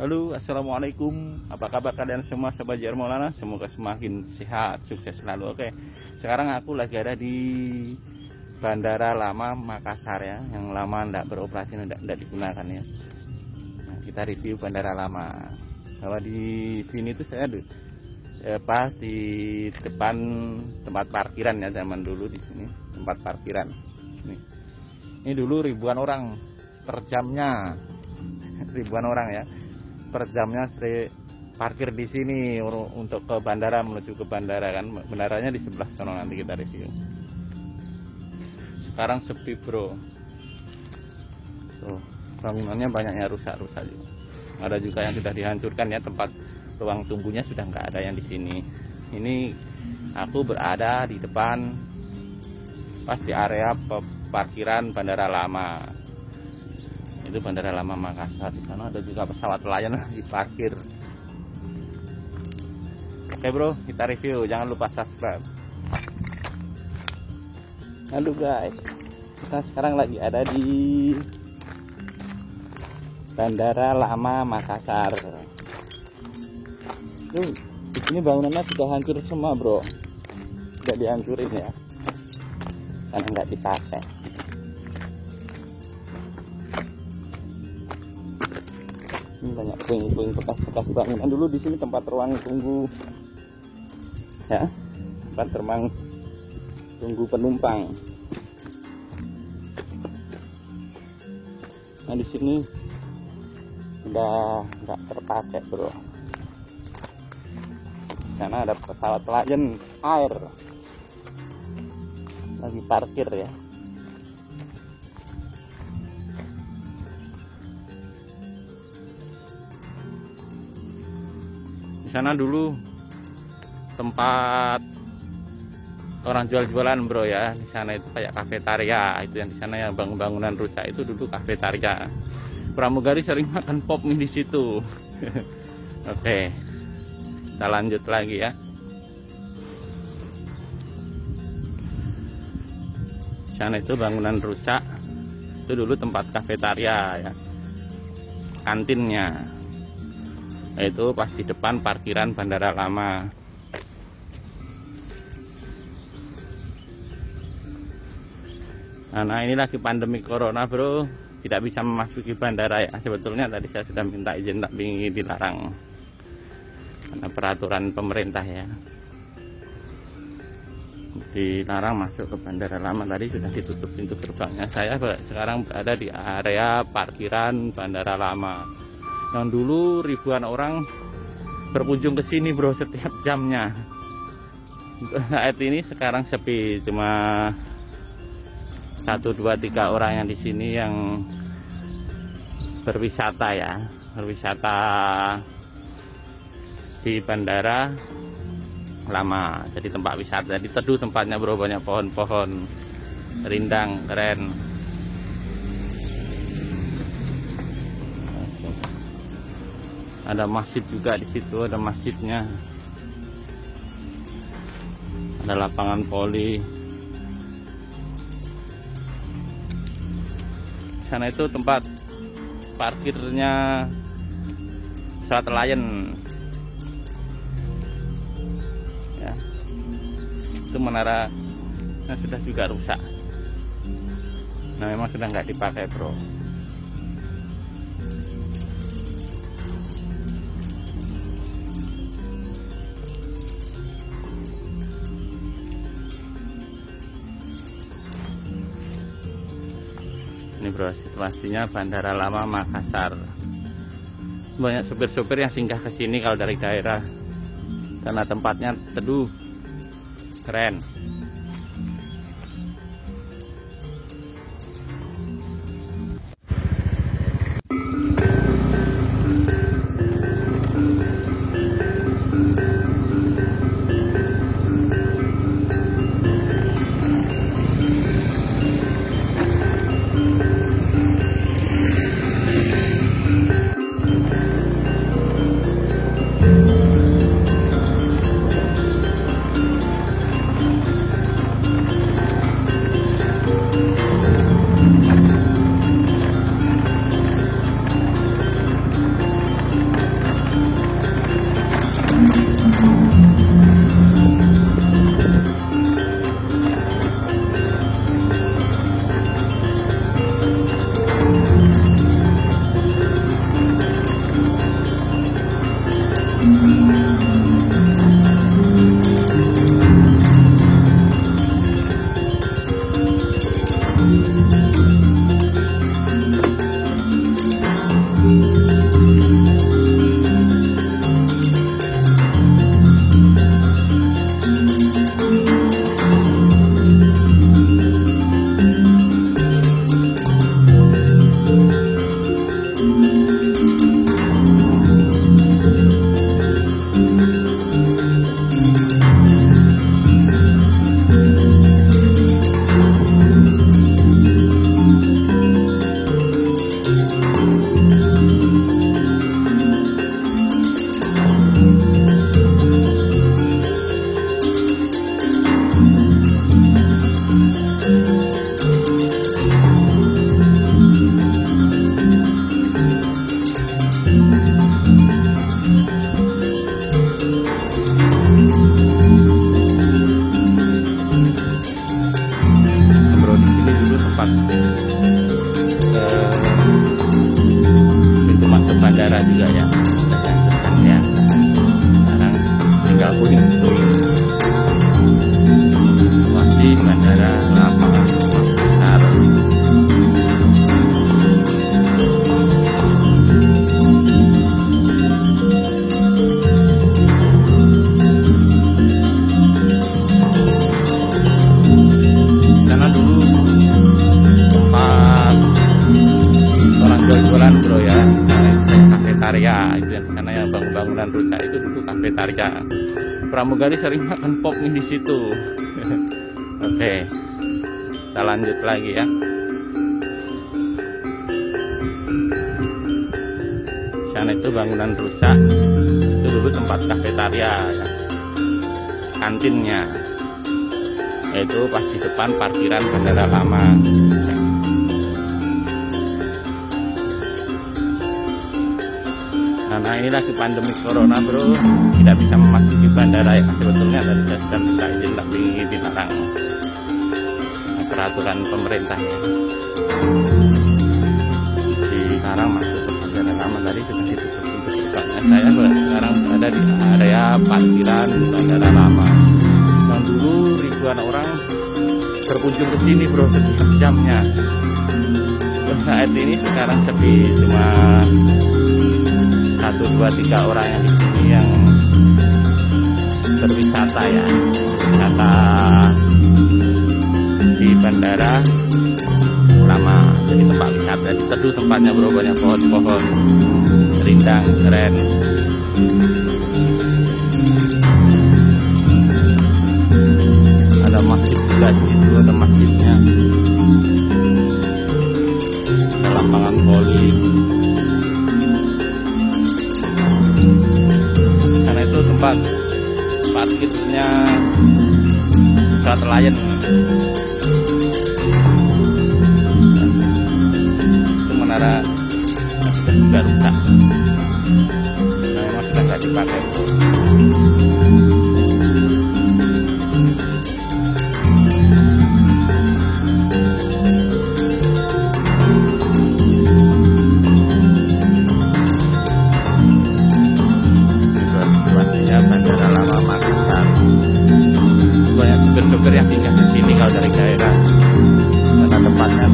Halo, assalamualaikum. Apa kabar kalian semua, sahabat JR Maulana? Semoga semakin sehat, sukses selalu. Oke, sekarang aku lagi ada di Bandara Lama Makassar ya, yang lama tidak beroperasi, tidak digunakan ya. Nah, kita review Bandara Lama. Bahwa di sini tuh saya pas di depan tempat parkiran ya, zaman dulu di sini tempat parkiran. Ini dulu ribuan orang per jamnya, ribuan orang ya. Per jamnya parkir di sini untuk ke bandara, menuju ke bandara kan. Bandaranya di sebelah sana, nanti kita review. Sekarang sepi bro. Tuh, bangunannya banyaknya rusak-rusak juga. Ada juga yang sudah dihancurkan ya, tempat ruang tunggunya sudah nggak ada yang di sini. Ini aku berada di depan pas di area parkiran Bandara Lama. Itu Bandara Lama Makassar. Di sana ada juga pesawat Lion di parkir. Oke bro, kita review. Jangan lupa subscribe. Halo guys, kita sekarang lagi ada di Bandara Lama Makassar. Tuh, di sini bangunannya sudah hancur semua bro. Sudah dihancurin ya, karena nggak dipakai. Ini banyak puing-puing bekas-bekas bangunan dulu. Di sini tempat ruang tunggu ya, tempat terbang tunggu penumpang. Nah di sini udah nggak terpakai bro, karena ada pesawat Lion Air lagi parkir ya. Di sana dulu tempat orang jual-jualan bro ya. Di sana itu kayak kafetaria, itu yang di sana yang bangunan rusak itu dulu kafetaria. Pramugari sering makan pop mie di situ. Oke, kita lanjut lagi ya. Di sana itu bangunan rusak, itu dulu tempat kafetaria ya, kantinnya. Itu pas di depan parkiran Bandara Lama. Nah ini lagi pandemi corona bro, tidak bisa memasuki bandara ya. Sebetulnya tadi saya sudah minta izin, tapi dilarang karena peraturan pemerintah ya. Dilarang masuk ke Bandara Lama, tadi sudah ditutup pintu gerbangnya. Saya sekarang berada di area parkiran Bandara Lama. Yang dulu ribuan orang berkunjung ke sini bro setiap jamnya. Saat ini sekarang sepi, cuma 1, 2, 3 orang yang di sini yang berwisata ya, berwisata di Bandara Lama. Jadi tempat wisata, jadi teduh tempatnya bro, banyak pohon-pohon rindang, keren. Ada masjid juga di situ, ada masjidnya. Ada lapangan voli. Sana itu tempat parkirnya pesawat Lion. Ya. Itu menara sudah juga rusak. Nah memang sudah nggak dipakai bro. bro, situasinya Bandara Lama Makassar. Banyak supir-supir yang singgah ke sini kalau dari daerah, karena tempatnya teduh, keren. Pintu masuk bandara juga ya. Sekarang tinggal puing-puing. Masih Bandara Lama Makassar. Karena dulu tempat orang jualan bro ya, kafetaria itu yang karena yang bangunan rusak itu dulu kafetaria. Pramugari sering makan pop mie di situ. Oke, kita lanjut lagi ya. Sana itu bangunan rusak, itu dulu tempat kafetaria ya. Kantinnya yaitu pas di depan parkiran Bandara Lama. Karena ini lagi pandemi corona bro, tidak bisa memasuki bandara ya. Sebetulnya dari sudah minta izin tapi dilarang peraturan pemerintahnya. Dilarang masuk ke Bandara Lama, tadi sudah ditutup untuk bukannya. Saya sekarang berada di area parkiran Bandara Lama. Yang dulu ribuan orang berkunjung ke sini bro setiap jamnya. Saat ini sekarang sepi, cuma 1, 2, 3 orang yang di sini yang berwisata ya, wisata di Bandara Lama. Jadi tempat wisata, di teduh tempatnya bro, banyak pohon-pohon rindang, keren. Ada masjid juga di situ, ada masjidnya, ada lapangan voli. Karena itu tempat parkirnya pesawat Lion. Itu menara juga rusak. Nah, memang sudah nggak dipakai. Bandara Lama Makassar. Banyak supir-supir yang tinggal di sini kalau dari daerah, karena tempatnya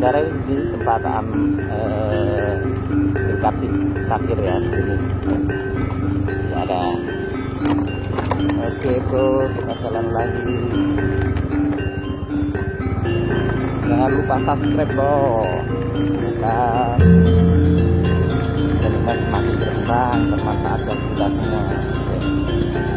bandara ini jembatan tingkat parkir ya di sini. Ada. Oke bro, kita jalan lagi. Jangan lupa subscribe bro. Dan kita semakin berkembang, bermanfaat buat kita semua. Oke.